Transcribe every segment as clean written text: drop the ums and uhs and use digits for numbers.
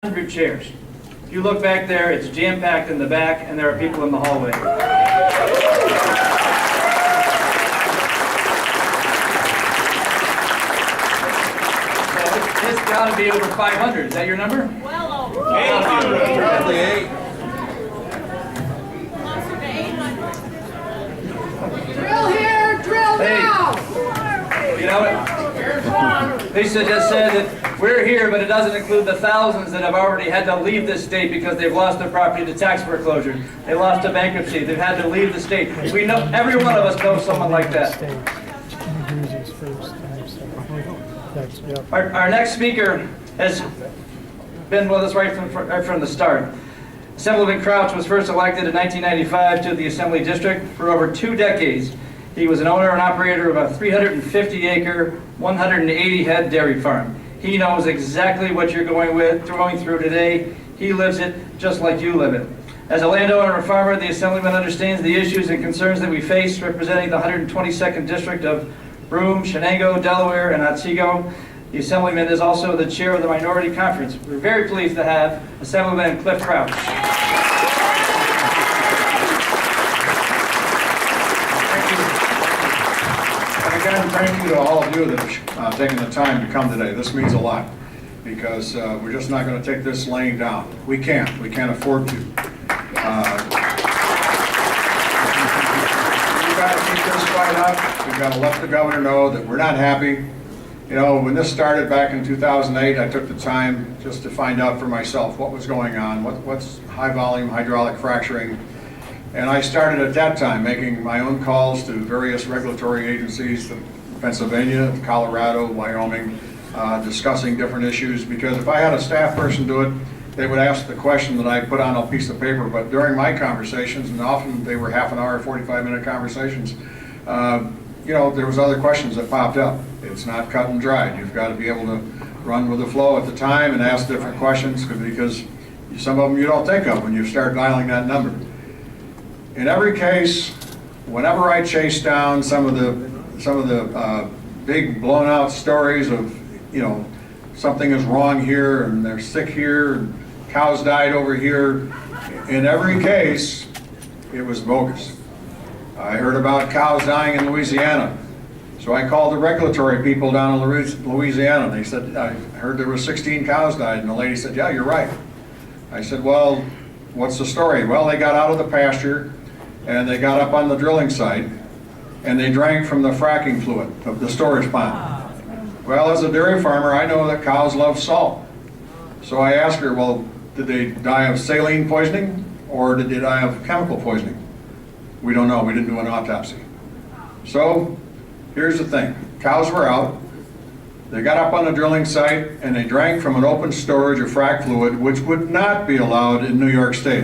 100 chairs. If you look back there, it's jam-packed in the back, and there are people in the hallway. So it's got to be over 500. Is that your number? Well over. Probably 8. Closer to 800. Drill here, drill now! You know what? Lisa just said that we're here, but it doesn't include the thousands that have already had to leave this state because they've lost their property to tax foreclosure. They lost to bankruptcy. They've had to leave the state. We know, every one of us knows someone like that. Our next speaker has been with us right from the start. Assemblyman Crouch was first elected in 1995 to the Assembly District. For over 2 decades, he was an owner and operator of a 350-acre, 180-head dairy farm. He knows exactly what you're going through today. He lives it just like you live it. As a landowner and farmer, the Assemblyman understands the issues and concerns that we face representing the 122nd District of Broome, Shenango, Delaware, and Otsego. The Assemblyman is also the chair of the Minority Conference. We're very pleased to have Assemblyman Cliff Crouch. Again, thank you to all of you that have taken the time to come today. This means a lot because we're just not going to take this laying down. We can't afford to. We've got to keep this fight up. We've got to let the governor know that we're not happy. You know, when this started back in 2008, I took the time just to find out for myself what was going on, what's high volume hydraulic fracturing. And I started at that time making my own calls to various regulatory agencies, Pennsylvania, Colorado, Wyoming, discussing different issues, because if I had a staff person do it, they would ask the question that I put on a piece of paper. But during my conversations, and often they were half an hour, 45-minute conversations, you know, there was other questions that popped up. It's not cut and dried. You've got to be able to run with the flow at the time and ask different questions, because some of them you don't think of when you start dialing that number. In every case, whenever I chase down some of the big blown out stories of, you know, something is wrong here and they're sick here and cows died over here, in every case it was bogus. I heard about cows dying in Louisiana, so I called the regulatory people down in Louisiana. They said, I heard there were 16 cows died, and the lady said, yeah, you're right. I said, well, what's the story? Well, they got out of the pasture and they got up on the drilling site and they drank from the fracking fluid of the storage pond. Well, as a dairy farmer, I know that cows love salt. So I asked her, well, did they die of saline poisoning or did they die of chemical poisoning? We don't know. We didn't do an autopsy. So here's the thing. Cows were out. They got up on the drilling site and they drank from an open storage of frac fluid, which would not be allowed in New York State.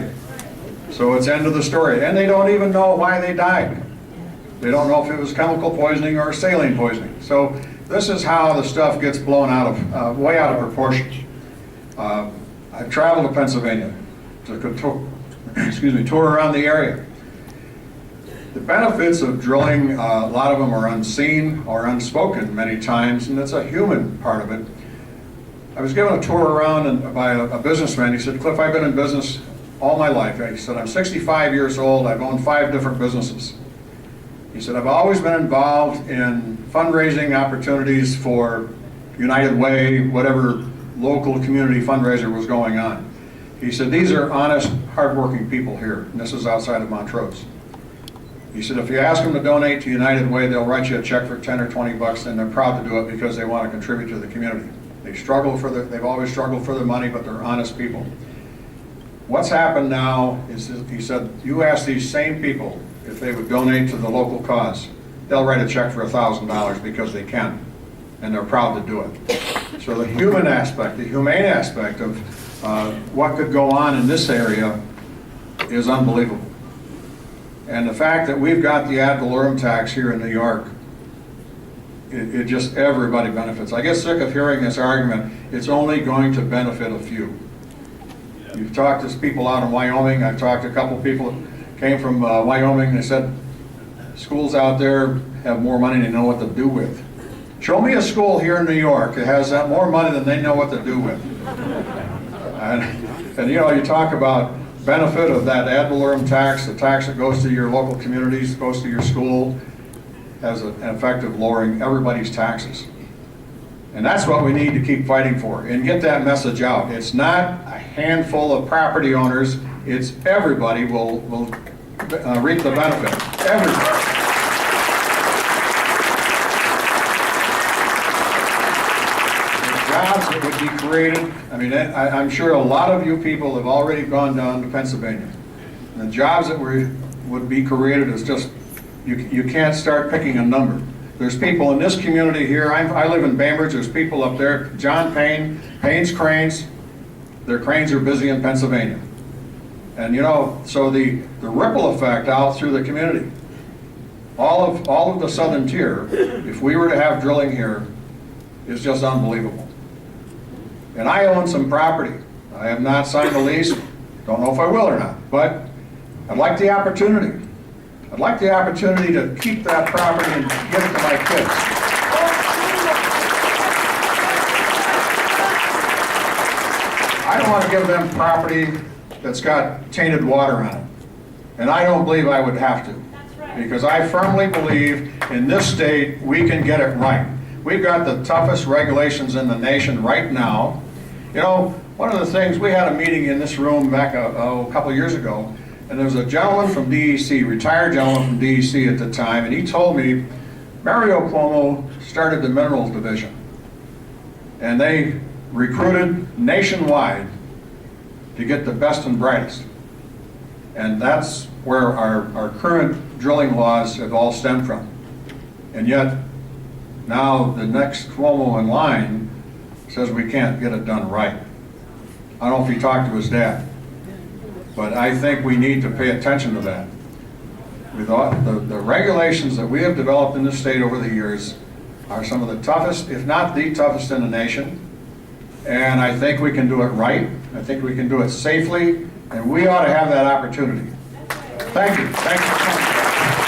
So it's end of the story. And they don't even know why they died. They don't know if it was chemical poisoning or saline poisoning. So this is how the stuff gets blown out of, way out of proportion. I've traveled to Pennsylvania to tour around the area. The benefits of drilling, a lot of them are unseen or unspoken many times, and it's a human part of it. I was given a tour around by a businessman. He said, Cliff, I've been in business all my life. He said, I'm 65 years old. I've owned 5 different businesses. He said, I've always been involved in fundraising opportunities for United Way, whatever local community fundraiser was going on. He said, these are honest, hardworking people here, and this is outside of Montrose. He said, if you ask them to donate to United Way, they'll write you a check for 10 or 20 bucks, and they're proud to do it because they want to contribute to the community. They've always struggled for their money, but they're honest people. What's happened now is, he said, you ask these same people if they would donate to the local cause. They'll write a check for $1,000 because they can, and they're proud to do it. So the human aspect, the humane aspect of what could go on in this area is unbelievable. And the fact that we've got the ad valorem tax here in New York, it just, everybody benefits. I get sick of hearing this argument, it's only going to benefit a few. You've talked to people out in Wyoming. I've talked to a couple people that came from Wyoming. They said schools out there have more money than they know what to do with. Show me a school here in New York that has more money than they know what to do with. And you know, you talk about benefit of that ad valorem tax, the tax that goes to your local communities, goes to your school, has an effect of lowering everybody's taxes. And that's what we need to keep fighting for and get that message out. It's not a handful of property owners, it's everybody will reap the benefit. Everybody. Jobs that would be created, I mean, I'm sure a lot of you people have already gone down to Pennsylvania. The jobs that would be created is just, you can't start picking a number. There's people in this community here, I live in Bainbridge, there's people up there, John Payne, Payne's Cranes, their cranes are busy in Pennsylvania. And you know, so the ripple effect out through the community, all of the southern tier, if we were to have drilling here, is just unbelievable. And I own some property. I have not signed a lease, don't know if I will or not, but I'd like the opportunity. I'd like the opportunity to keep that property and give it to my kids. I don't want to give them property that's got tainted water on it. And I don't believe I would have to. Because I firmly believe in this state, we can get it right. We've got the toughest regulations in the nation right now. You know, one of the things, we had a meeting in this room back a couple of years ago, and there was a gentleman from DEC, retired gentleman from DEC at the time, and he told me Mario Cuomo started the minerals division. And they recruited nationwide to get the best and brightest. And that's where our current drilling laws have all stemmed from. And yet, now the next Cuomo in line says we can't get it done right. I don't know if he talked to his dad, but I think we need to pay attention to that. With all the regulations that we have developed in this state over the years are some of the toughest, if not the toughest in the nation. And I think we can do it right. I think we can do it safely, and we ought to have that opportunity. Thank you. Thank you.